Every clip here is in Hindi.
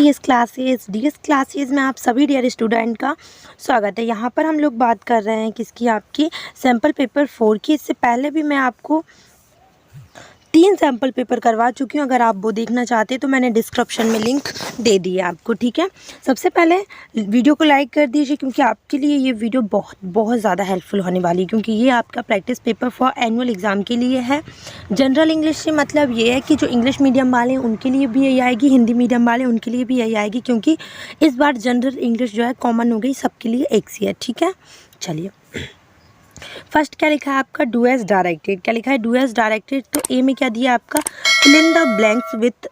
डीएस क्लासेस में आप सभी डियर स्टूडेंट का स्वागत है। यहाँ पर हम लोग बात कर रहे हैं किसकी, आपकी सैम्पल पेपर 4 की। इससे पहले भी मैं आपको 3 सैम्पल पेपर करवा चुकी हूँ। अगर आप वो देखना चाहते हैं तो मैंने डिस्क्रिप्शन में लिंक दे दी है आपको, ठीक है। सबसे पहले वीडियो को लाइक कर दीजिए क्योंकि आपके लिए ये वीडियो बहुत ज़्यादा हेल्पफुल होने वाली है, क्योंकि ये आपका practice paper for annual exam के लिए है। जनरल इंग्लिश से मतलब ये है कि जो इंग्लिश मीडियम वाले हैं उनके लिए भी यही आएगी, हिंदी मीडियम वाले उनके लिए भी यही आएगी, क्योंकि इस बार जनरल इंग्लिश जो है कॉमन हो गई, सबके लिए एक सी है, ठीक है। चलिए, फर्स्ट क्या लिखा है आपका, डू एज डायरेक्टेड। क्या लिखा है, डू एज डायरेक्टेड। तो ए में क्या दिया आपका, fill in the blanks with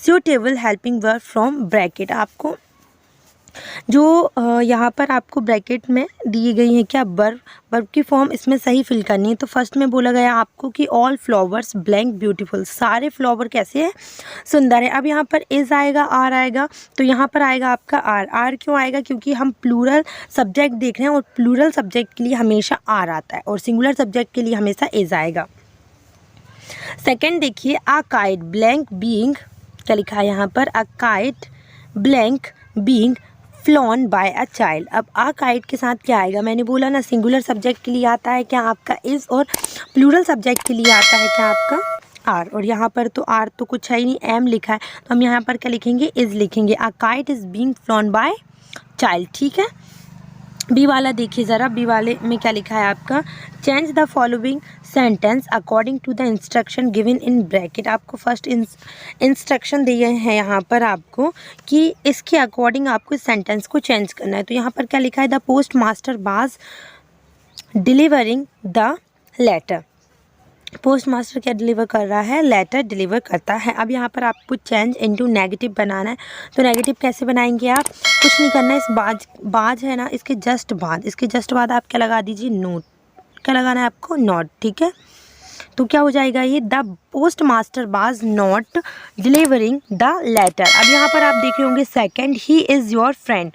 suitable helping verb from bracket. आपको जो यहाँ पर आपको ब्रैकेट में दिए गई हैं क्या, वर्ब की फॉर्म इसमें सही फिल करनी है। तो फर्स्ट में बोला गया आपको कि ऑल फ्लावर्स ब्लैंक ब्यूटीफुल, सारे फ्लावर कैसे हैं, सुंदर है। अब यहाँ पर इज़ आएगा, आर आएगा, तो यहाँ पर आएगा आपका आर। आर क्यों आएगा, क्योंकि हम प्लूरल सब्जेक्ट देख रहे हैं और प्लूरल सब्जेक्ट के लिए हमेशा आर आता है और सिंगुलर सब्जेक्ट के लिए हमेशा इज़ आएगा। सेकेंड देखिए, आ काइट ब्लैंक बीइंग, क्या लिखा है यहाँ पर, a kite blank being flown by a child. अब आ काइट के साथ क्या आएगा, मैंने बोला ना सिंगुलर सब्जेक्ट के लिए आता है क्या आपका इज़, और प्लूरल सब्जेक्ट के लिए आता है क्या आपका आर। और यहाँ पर तो आर तो कुछ है ही नहीं, एम लिखा है, तो हम यहाँ पर क्या लिखेंगे, इज़ लिखेंगे। A kite is being flown by child, ठीक है। बी वाला देखिए ज़रा, बी वाले में क्या लिखा है आपका, change the following sentence according to the instruction given in bracket. आपको फर्स्ट इंस्ट्रक्शन दिए हैं यहाँ पर आपको कि इसके अकॉर्डिंग आपको इस सेंटेंस को चेंज करना है। तो यहाँ पर क्या लिखा है, the post master was delivering the letter. Post master क्या डिलीवर कर रहा है, लेटर डिलीवर करता है। अब यहाँ पर आपको चेंज इनटू नेगेटिव बनाना है। तो नेगेटिव कैसे बनाएंगे आप, कुछ नहीं करना है, इस बाज है ना, इसके जस्ट बाद आप क्या लगा दीजिए, नोट। क्या लगाना है आपको, नॉट, ठीक है। तो क्या हो जाएगा ये, the post master was not delivering the letter. अब यहाँ पर आप देख रहे होंगे second, he is your friend,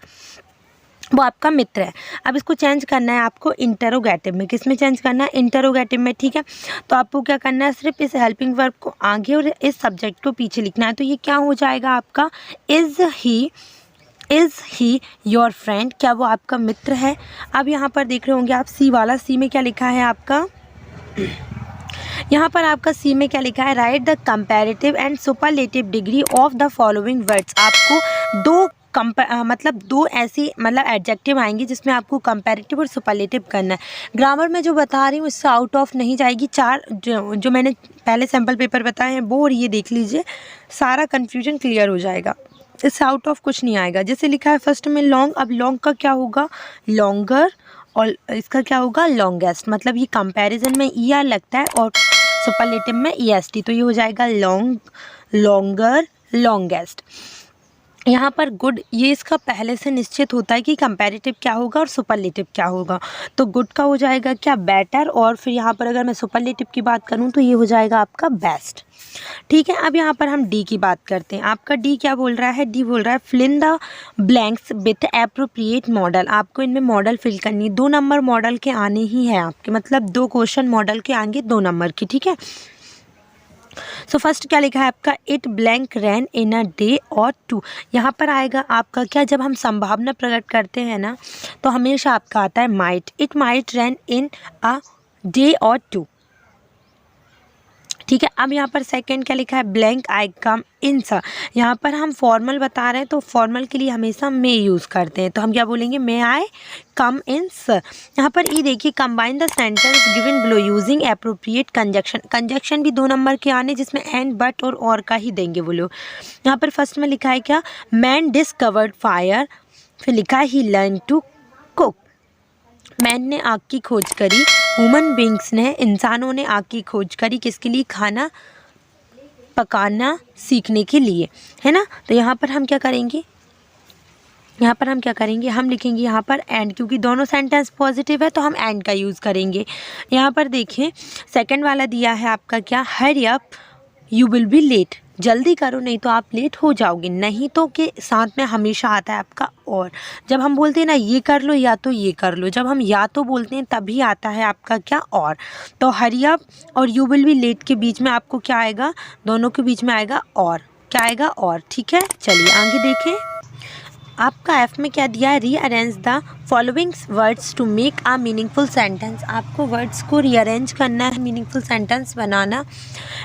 वो आपका मित्र है। अब इसको चेंज करना है आपको इंटरोगेटिव में। किस में चेंज करना है, इंटरोगेटिव में, ठीक है। तो आपको क्या करना है, सिर्फ इस हेल्पिंग वर्ब को आगे और इस सब्जेक्ट को पीछे लिखना है। तो ये क्या हो जाएगा आपका, इज़ ही योर फ्रेंड, क्या वो आपका मित्र है। अब यहाँ पर देख रहे होंगे आप सी वाला, सी में क्या लिखा है आपका, यहाँ पर आपका सी में क्या लिखा है, write the comparative and superlative degree of the following words. आपको दो ऐसी एडजेक्टिव आएंगे जिसमें आपको कंपैरेटिव और सुपरलेटिव करना है। ग्रामर में जो बता रही हूँ इससे आउट ऑफ नहीं जाएगी। 4 जो मैंने पहले सैम्पल पेपर बताए हैं वो, और ये देख लीजिए, सारा कन्फ्यूजन क्लियर हो जाएगा, इससे आउट ऑफ कुछ नहीं आएगा। जैसे लिखा है फर्स्ट में लॉन्ग, अब लॉन्ग का क्या होगा, लॉन्गर, और इसका क्या होगा, लॉन्गेस्ट। मतलब ये कंपैरिजन में ई आर लगता है और सुपरलेटिव में ई एस टी, तो ये हो जाएगा लॉन्ग, लॉन्गर, लॉन्गेस्ट। यहाँ पर गुड, ये इसका पहले से निश्चित होता है कि कंपैरेटिव क्या होगा और सुपरलेटिव क्या होगा। तो गुड का हो जाएगा क्या, बेटर, और फिर यहाँ पर अगर मैं सुपरलेटिव की बात करूँ तो ये हो जाएगा आपका बेस्ट, ठीक है। अब यहाँ पर हम डी की बात करते हैं। आपका डी क्या बोल रहा है, डी बोल रहा है fill in the blanks with appropriate modal. आपको इनमें मॉडल फिल करनी है, 2 नंबर मॉडल के आने ही है आपके, मतलब 2 क्वेश्चन मॉडल के आएंगे 2 नंबर की, ठीक है। सो फर्स्ट क्या लिखा है आपका, it blank rain in a day or 2। यहाँ पर आएगा आपका क्या, जब हम संभावना प्रकट करते हैं ना तो हमेशा आपका आता है might, it might rain in a day or 2, ठीक है। अब यहाँ पर सेकंड क्या लिखा है, blank I come in sir. यहाँ पर हम फॉर्मल बता रहे हैं तो फॉर्मल के लिए हमेशा मे यूज़ करते हैं, तो हम क्या बोलेंगे, मे आई कम इन सर। यहाँ पर ई देखिए, combine the sentence given below using appropriate conjunction. Conjunction भी 2 नंबर के आने जिसमें एंड, बट और का ही देंगे वो लोग। यहाँ पर फर्स्ट में लिखा है क्या, मैन डिस्कवर्ड फायर, फिर लिखा है ही लर्न टू कुक। मैन ने आग की खोज करी, ह्यूमन बींग्स ने, इंसानों ने आग की खोज करी किसके लिए, खाना पकाना सीखने के लिए, है ना। तो यहाँ पर हम क्या करेंगे, हम लिखेंगे यहाँ पर एंड, क्योंकि दोनों सेंटेंस पॉजिटिव है तो हम एंड का यूज़ करेंगे। यहाँ पर देखिए सेकंड वाला दिया है आपका क्या, hurry up you will be late, जल्दी करो नहीं तो आप लेट हो जाओगे। नहीं तो के साथ में हमेशा आता है आपका और। जब हम बोलते हैं ना ये कर लो या तो ये कर लो, जब हम या तो बोलते हैं तभी आता है आपका क्या, और। तो हरी अप और यू विल बी लेट के बीच में आपको क्या आएगा, दोनों के बीच में आएगा और, क्या आएगा और। ठीक है, चलिए आगे देखें। आपका एफ में क्या दिया है, rearrange the following words to make a meaningful sentence. आपको वर्ड्स को रीअरेंज करना है, मीनिंगफुल सेंटेंस बनाना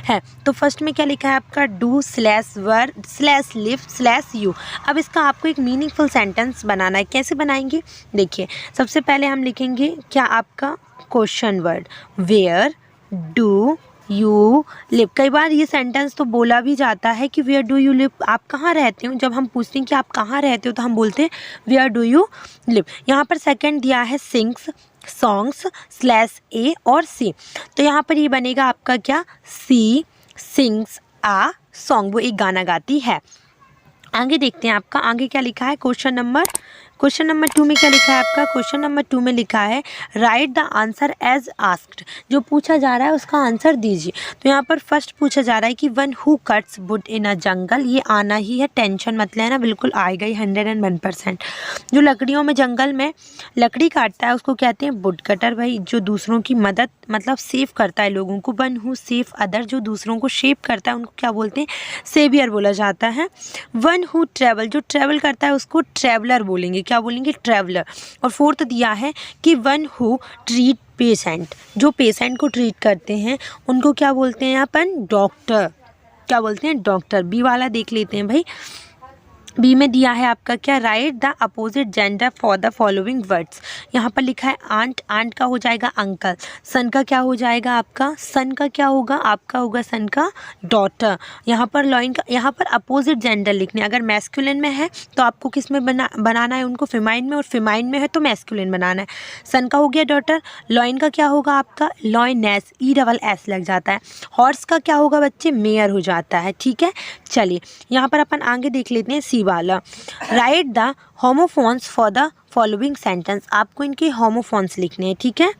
है। तो फर्स्ट में क्या लिखा है आपका, do slash word slash live slash U. अब इसका आपको एक मीनिंगफुल सेंटेंस बनाना है। कैसे बनाएंगे, देखिए सबसे पहले हम लिखेंगे क्या आपका question word, where do you live. कई बार ये सेंटेंस तो बोला भी जाता है कि वेयर डू यू लिव, आप कहाँ रहते हो। जब हम पूछते हैं कि आप कहाँ रहते हो तो हम बोलते हैं वेयर डू यू लिव। यहाँ पर सेकंड दिया है सिंग्स सॉन्ग्स स्लैश ए और सी। तो यहाँ पर ये बनेगा आपका क्या, सी सिंग्स आ सॉन्ग, वो एक गाना गाती है। आगे देखते हैं आपका आगे क्या लिखा है। क्वेश्चन नंबर 2 में क्या लिखा है आपका, क्वेश्चन नंबर 2 में लिखा है write the answer as asked. जो पूछा जा रहा है उसका आंसर दीजिए। तो यहाँ पर फर्स्ट पूछा जा रहा है कि one who cuts would in अ जंगल। ये आना ही है, टेंशन मत लेना, बिल्कुल आएगा ही 101%। जो लकड़ियों में जंगल में लकड़ी काटता है उसको कहते हैं वुड कटर भाई, जो दूसरों की मदद मतलब सेव करता है लोगों को। वन हु सेव अदर, जो दूसरों को शेप करता है उनको क्या बोलते हैं, सेवियर बोला जाता है। वन हु ट्रैवल, जो ट्रैवल करता है उसको ट्रैवलर बोलेंगे, क्या बोलेंगे, ट्रैवलर। और फोर्थ दिया है कि वन हु ट्रीट पेशेंट, जो पेशेंट को ट्रीट करते हैं उनको क्या बोलते हैं अपन, डॉक्टर, क्या बोलते हैं, डॉक्टर। बी वाला देख लेते हैं भाई। बी में दिया है आपका क्या, right the opposite gender for the following words. यहाँ पर लिखा है आंट, आंट का हो जाएगा अंकल, सन का क्या हो जाएगा आपका, सन का क्या होगा आपका, होगा सन का डॉटर। यहाँ पर लॉइन का, यहाँ पर अपोजिट जेंडर लिखने, अगर मैस्कुलिन में है तो आपको किस में बनाना है उनको, फेमाइन में, और फेमाइन में है तो मैस्कुलिन बनाना है। सन का हो गया डॉटर, लॉइन का क्या होगा आपका, लॉइनेस, ई डबल एस लग जाता है। हॉर्स का क्या होगा बच्चे, मेयर हो जाता है। ठीक है, चलिए यहाँ पर अपन आगे देख लेते हैं सी वाला। Right the homophones for the following sentence. आपको इनके होमोफोन्स लिखने हैं। ठीक है,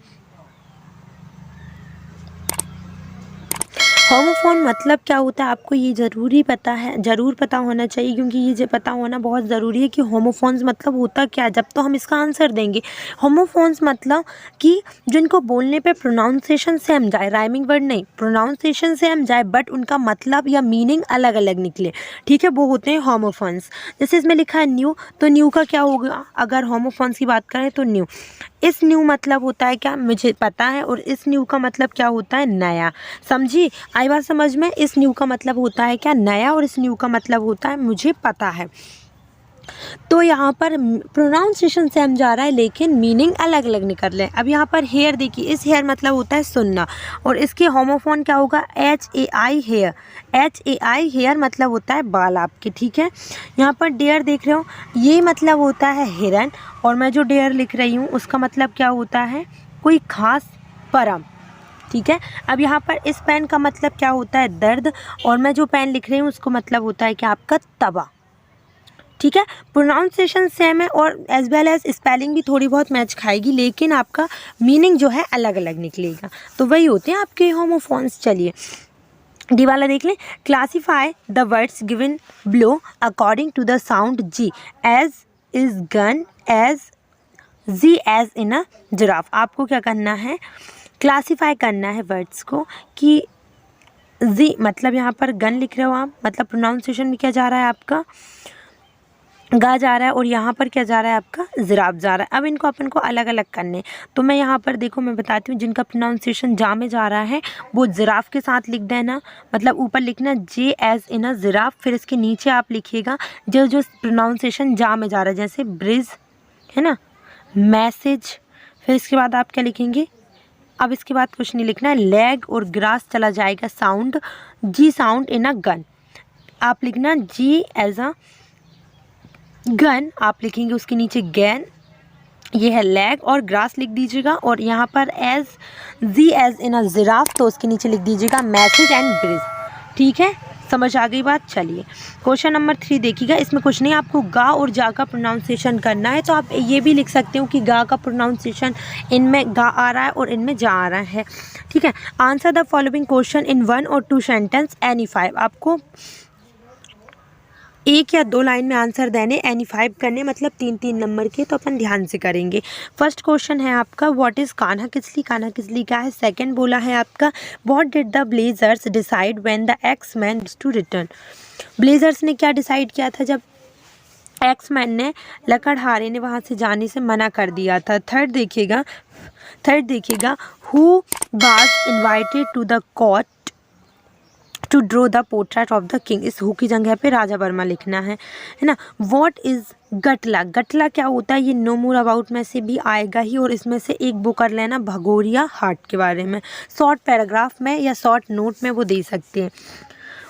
होमोफोन मतलब क्या होता है आपको ये ज़रूरी पता है, ज़रूर पता होना चाहिए, क्योंकि ये पता होना बहुत ज़रूरी है कि होमोफोन्स मतलब होता क्या है, जब तो हम इसका आंसर देंगे। होमोफोन्स मतलब कि जिनको बोलने पे प्रोनाउंसिएशन सेम जाए, राइमिंग वर्ड नहीं, प्रोनाउंसिएशन सेम जाए बट उनका मतलब या मीनिंग अलग अलग निकले। ठीक है, वो होते हैं होमोफोन्स। जैसे इसमें लिखा है न्यू, तो न्यू का क्या होगा, अगर होमोफोन्स की बात करें तो न्यू। इस न्यू मतलब होता है क्या, मुझे पता है, और इस न्यू का मतलब क्या होता है, नया। समझी, आई बात समझ में। इस न्यू का मतलब होता है क्या, नया, और इस न्यू का मतलब होता है मुझे पता है। तो यहाँ पर प्रोनाउंसिएशन सेम जा रहा है लेकिन मीनिंग अलग अलग निकल रहे हैं। अब यहाँ पर हेयर देखिए, इस हेयर मतलब होता है सुनना, और इसके होमोफोन क्या होगा, HAI हेयर। HAI हेयर मतलब होता है बाल आपके। ठीक है, यहाँ पर डेयर देख रहे हो, ये मतलब होता है हिरन, और मैं जो डेयर लिख रही हूँ उसका मतलब क्या होता है, कोई खास परम। ठीक है, अब यहाँ पर इस पेन का मतलब क्या होता है, दर्द, और मैं जो पेन लिख रही हूँ उसको मतलब होता है कि आपका तवा। ठीक है, प्रोनाउंसिएशन सेम है और एज वेल एज स्पेलिंग भी थोड़ी बहुत मैच खाएगी, लेकिन आपका मीनिंग जो है अलग अलग निकलेगा। तो वही होते हैं आपके होमोफोन्स। चलिए डी वाला देख लें। Classify the words given below according to the sound g, as is gun, as g as in a giraffe. आपको क्या करना है, क्लासीफाई करना है वर्ड्स को कि जी मतलब यहाँ पर गन लिख रहे हो आप, मतलब प्रोनाउंसिएशन में क्या जा रहा है आपका, गा जा रहा है, और यहाँ पर क्या जा रहा है आपका, जिराफ जा रहा है। अब इनको अपन को अलग अलग करने, तो मैं यहाँ पर देखो मैं बताती हूँ, जिनका प्रोनाउंसिएशन जा में जा रहा है वो जिराफ के साथ लिख देना, मतलब ऊपर लिखना जे एज इन अ जिराफ, फिर इसके नीचे आप लिखिएगा जो जो प्रोनाउंसिएशन जा में जा रहा है, जैसे ब्रिज है ना, मैसेज, फिर इसके बाद आप क्या लिखेंगे, अब इसके बाद कुछ नहीं लिखना है, लेग और ग्रास चला जाएगा, sound g sound in a gun, आप लिखना जी एज अ गन, आप लिखेंगे उसके नीचे गैन, ये है लेग, और ग्रास लिख दीजिएगा, और यहाँ पर as g as in a giraffe, तो उसके नीचे लिख दीजिएगा मैसेज एंड ब्रिज। ठीक है, समझ आ गई बात। चलिए क्वेश्चन नंबर 3 देखिएगा, इसमें कुछ नहीं, आपको गा और जा का प्रोनाउंसिएशन करना है। तो आप ये भी लिख सकते हो कि गा का प्रोनाउंसिएशन इनमें गा आ रहा है और इनमें जा आ रहा है। ठीक है, answer the following question in 1 और 2 सेंटेंस एनी 5। आपको एक या 2 लाइन में आंसर देने, एनी 5 करने, मतलब 3-3 नंबर के। तो अपन ध्यान से करेंगे। फर्स्ट क्वेश्चन है आपका व्हाट इज कान्हा किसली। कान्हा किसली क्या है। सेकंड बोला है आपका what did the blazers decide when the ex man to return. Blazers ने क्या डिसाइड किया था जब एक्स मैन ने, लकड़हारे ने वहाँ से जाने से मना कर दिया था। थर्ड देखिएगा who was invited to the court to draw the portrait of the king. इस हु की जगह पे राजा वर्मा लिखना है ना। What is गटला। गटला क्या होता है, ये नो मोर अबाउट में से भी आएगा ही, और इसमें से एक बुक कर लेना भगोरिया हाट के बारे में। शॉर्ट पैराग्राफ में या शॉर्ट नोट में वो दे सकते हैं।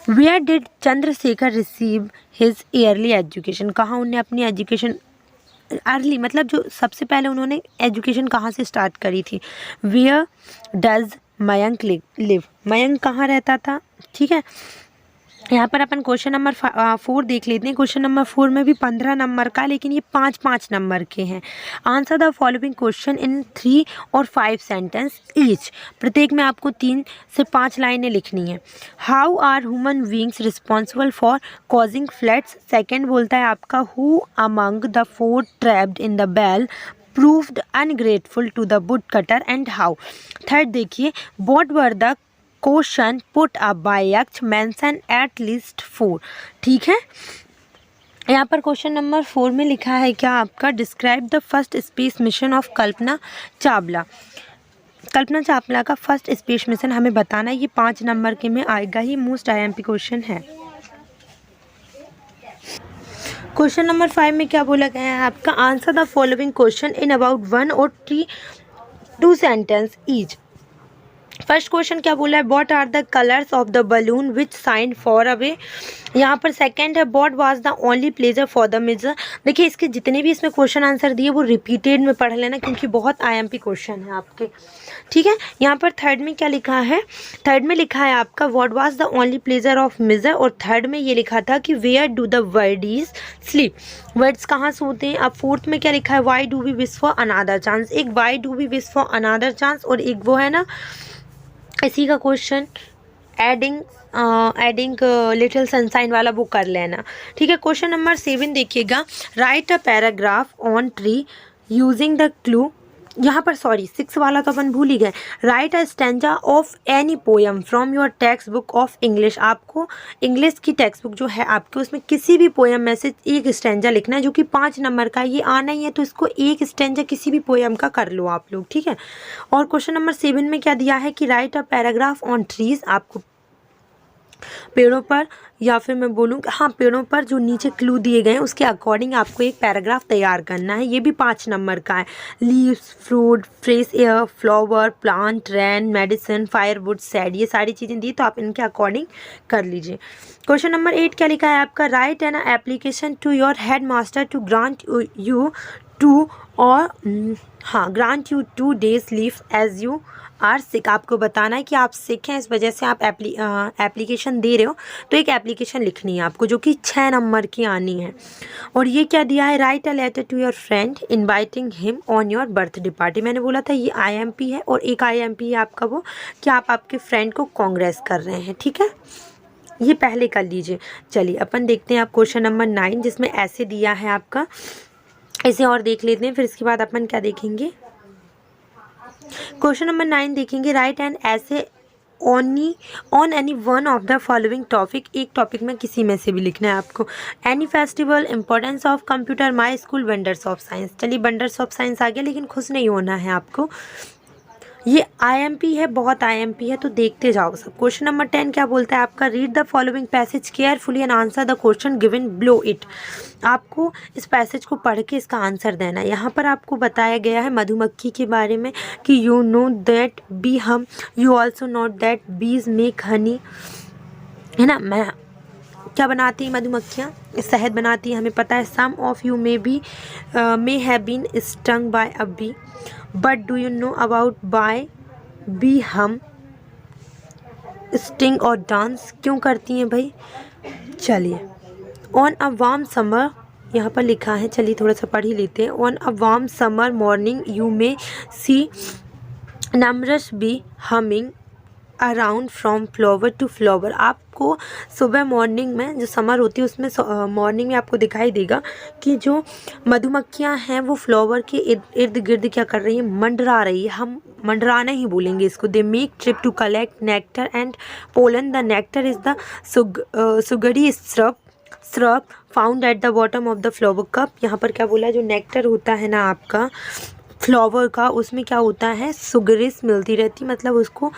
Where did Chandrashekhar receive his early education. कहाँ उन्होंने अपनी एजुकेशन अर्ली, मतलब जो सबसे पहले उन्होंने एजुकेशन कहाँ से स्टार्ट करी थी। Where does Mayank live. Mayank कहाँ रहता था। ठीक है, यहाँ पर अपन क्वेश्चन नंबर 4 देख लेते हैं। क्वेश्चन नंबर 4 में भी 15 नंबर का, लेकिन ये 5-5 नंबर के हैं। Answer the following question in 3 और 5 सेंटेंस ईच। प्रत्येक में आपको 3 से 5 लाइनें लिखनी है। How are human beings responsible for causing floods. Second बोलता है आपका who among the 4 trapped in the well proved ungrateful to the woodcutter and how। थर्ड देखिए what were the question put up by Yaksha mention at least 4। ठीक है, यहाँ पर क्वेश्चन नंबर 4 में लिखा है क्या आपका describe the first space mission of Kalpana Chawla. Kalpana Chawla का फर्स्ट स्पेस मिशन हमें बताना है। ये 5 नंबर के में आएगा ही, मोस्ट IMP क्वेश्चन है। क्वेश्चन नंबर 5 में क्या बोला गया है आपका answer the following question in about 1 और 2 सेंटेंस ईच। फर्स्ट क्वेश्चन क्या बोला है what are the colours of the balloon which sign for away. यहाँ पर सेकंड है what was the only pleasure for the Mirza. देखिए इसके जितने भी इसमें क्वेश्चन आंसर दिए वो रिपीटेड में पढ़ लेना, क्योंकि बहुत IMP क्वेश्चन है आपके। ठीक है, यहाँ पर थर्ड में क्या लिखा है। थर्ड में लिखा है आपका what was the only pleasure of Mirza, और थर्ड में ये लिखा था कि where do the words sleep. Words कहाँ सोते हैं। अब फोर्थ में क्या लिखा है why do we wish for another chance. एक why do we wish for another chance, और एक वो है ना इसी का क्वेश्चन एडिंग लिटिल सनशाइन वाला वो कर लेना। ठीक है, क्वेश्चन नंबर 7 देखिएगा right a paragraph on tree using the clue. यहाँ पर 6 वाला तो अपन भूल ही गए। Right a stanza of any poem from your text book of English. आपको इंग्लिश की टेक्स्ट बुक जो है आपके, उसमें किसी भी पोएम में से एक स्टैंजा लिखना है, जो कि 5 नंबर का ये आना ही है। तो इसको एक स्टैंजा किसी भी पोएम का कर लो आप लोग। ठीक है, और क्वेश्चन नंबर 7 में क्या दिया है कि right a paragraph on trees. आपको पेड़ों पर, या फिर मैं बोलूँ हाँ पेड़ों पर जो नीचे क्लू दिए गए हैं उसके अकॉर्डिंग आपको एक पैराग्राफ तैयार करना है। ये भी 5 नंबर का है। Leaves, fruit, fresh air, flower, plant, rain, medicine, firewood, sad, ये सारी चीज़ें दी, तो आप इनके अकॉर्डिंग कर लीजिए। क्वेश्चन नंबर 8 क्या लिखा है आपका write an application to your head master to grant you 2 or grant you 2 days leave as you are sick. आपको बताना है कि आप सिक हैं, इस वजह से आप एप्लीकेशन दे रहे हो, तो एक एप्लीकेशन लिखनी है आपको, जो कि 6 नंबर की आनी है। और ये क्या दिया है write a letter to your friend inviting him on your birthday party. मैंने बोला था ये IMP है, और एक IMP है आपका वो कि आप आपके फ्रेंड को कांग्रेस कर रहे हैं। ठीक है, ये पहले कर लीजिए। चलिए अपन देखते हैं आप क्वेश्चन नंबर 9, जिसमें ऐसे दिया है आपका, इसे और देख लेते हैं, फिर इसके बाद अपन क्या देखेंगे। क्वेश्चन नंबर 9 देखेंगे राइट एंड ऐसे on any one of the following topic. एक टॉपिक में किसी में से भी लिखना है आपको। Any festival, importance of computer, my school, wonders of science. चलिए वंडर्स ऑफ साइंस आ गया, लेकिन खुश नहीं होना है आपको। ये IMP है, बहुत IMP है, तो देखते जाओ सब। क्वेश्चन नंबर 10 क्या बोलता है आपका read the following passage carefully and answer the question given below it. आपको इस पैसेज को पढ़ के इसका आंसर देना है। यहाँ पर आपको बताया गया है मधुमक्खी के बारे में कि यू नो दैट बी हम, यू ऑल्सो नो दैट बीज मेक हनी, है ना। मैं क्या बनाती हैं मधुमक्खियाँ, शहद बनाती हैं, हमें पता है। Some of you may have been stung by a bee, but do you know about why bee hum sting और डांस क्यों करती हैं भाई। चलिए ऑन अ वार्म समर, यहाँ पर लिखा है, चलिए थोड़ा सा पढ़ ही लेते हैं। On a warm summer morning you may see numerous bee humming around from flower to flower. आपको सुबह मॉर्निंग में जो समर होती है उसमें मॉर्निंग में आपको दिखाई देगा कि जो मधुमक्खियां हैं वो फ्लावर के इर्द गिर्द क्या कर रही है, मंडरा रही है। हम मंडराना ही बोलेंगे इसको। They make trip to collect nectar and pollen. The nectar is the sugary syrup found at the bottom of the flower cup. यहाँ पर क्या बोला, जो नेक्टर होता है ना आपका फ्लावर का, उसमें क्या होता है, सुगरिस मिलती रहती, मतलब उसको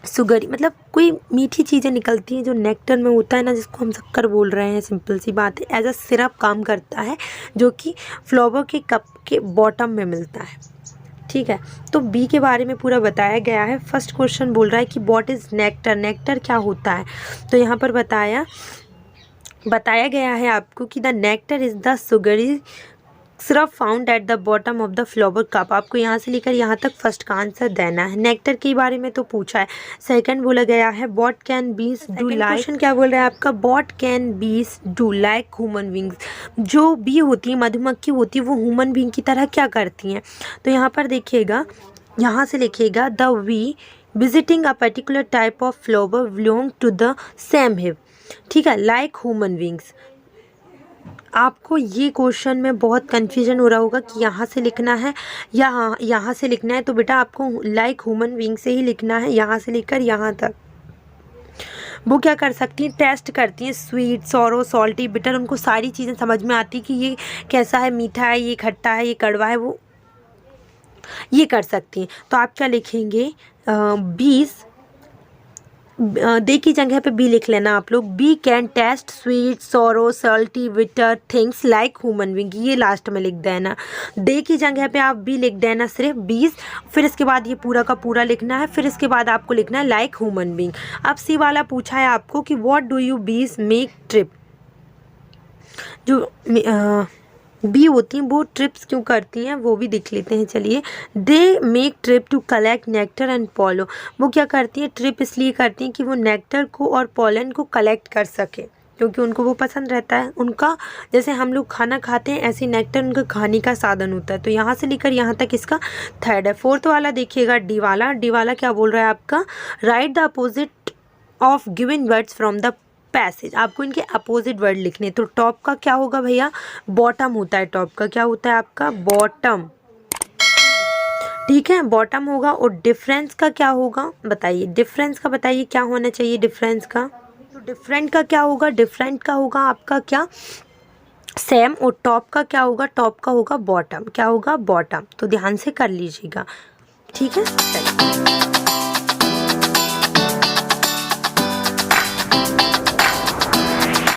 सुगरी मतलब कोई मीठी चीज़ें निकलती हैं जो नेक्टर में होता है ना, जिसको हम शक्कर बोल रहे हैं। सिंपल सी बात है, एज अ सिरप काम करता है जो कि फ्लावर के कप के बॉटम में मिलता है। ठीक है, तो बी के बारे में पूरा बताया गया है। फर्स्ट क्वेश्चन बोल रहा है कि व्हाट इज़ नेक्टर, नेक्टर क्या होता है। तो यहाँ पर बताया गया है आपको कि the nectar is the sugary syrup found at the bottom of the flower cup. आपको यहाँ से लेकर यहाँ तक फर्स्ट का आंसर देना है। नेक्टर के बारे में तो पूछा है। सेकंड बोला गया है व्हाट कैन बीज डू लाइक। क्वेश्चन क्या बोल रहा है आपका, व्हाट कैन बीज डू लाइक ह्यूमन बींग्स। जो बी होती है, मधुमक्खी होती है, वो ह्यूमन बींग की तरह क्या करती हैं। तो यहाँ पर देखिएगा, यहाँ से लिखिएगा द वी visiting a particular type of flower belong to the same hive. ठीक है, लाइक ह्यूमन बींग्स। आपको ये क्वेश्चन में बहुत कन्फ्यूजन हो रहा होगा कि यहाँ से लिखना है या यहाँ से लिखना है। तो बेटा आपको लाइक ह्यूमन बीइंग से ही लिखना है, यहाँ से लेकर यहाँ तक। वो क्या कर सकती हैं, टेस्ट करती हैं, स्वीट, सॉरो, सॉल्टी, बिटर, उनको सारी चीज़ें समझ में आती कि ये कैसा है, मीठा है, ये खट्टा है, ये कड़वा है, वो ये कर सकती हैं। तो आप क्या लिखेंगे, 20 दे की जगह पे बी लिख लेना आप लोग। Bee can taste sweet, sorrow, salty, bitter things like human being, ये लास्ट में लिख देना। दे की जगह पे आप बी लिख देना सिर्फ 20, फिर इसके बाद ये पूरा का पूरा लिखना है, फिर इसके बाद आपको लिखना है लाइक ह्यूमन बीइंग। अब सी वाला पूछा है आपको कि व्हाट डू यू बीज मेक ट्रिप। जो बी होती हैं वो ट्रिप्स क्यों करती हैं वो भी देख लेते हैं। चलिए, they make trip to collect nectar and pollen. वो क्या करती हैं, ट्रिप इसलिए करती हैं कि वो नेक्टर को और पॉलन को कलेक्ट कर सके, क्योंकि उनको वो पसंद रहता है। उनका जैसे हम लोग खाना खाते हैं, ऐसे नेक्टर उनका खाने का साधन होता है। तो यहाँ से लेकर यहाँ तक इसका थर्ड है। फोर्थ वाला देखिएगा, डी वाला। डी वाला क्या बोल रहा है आपका, right the opposite of given words from the passage. आपको इनके अपोजिट वर्ड लिखने। तो टॉप का क्या होगा भैया, बॉटम होता है। टॉप का क्या होता है आपका, बॉटम। ठीक है, बॉटम होगा। और डिफरेंस का क्या होगा बताइए, डिफरेंस का बताइए क्या होना चाहिए डिफरेंस का। तो डिफरेंट का क्या होगा, डिफरेंट का होगा आपका क्या, सेम। और टॉप का क्या होगा, टॉप का होगा बॉटम। क्या होगा, बॉटम। तो ध्यान से कर लीजिएगा, ठीक है।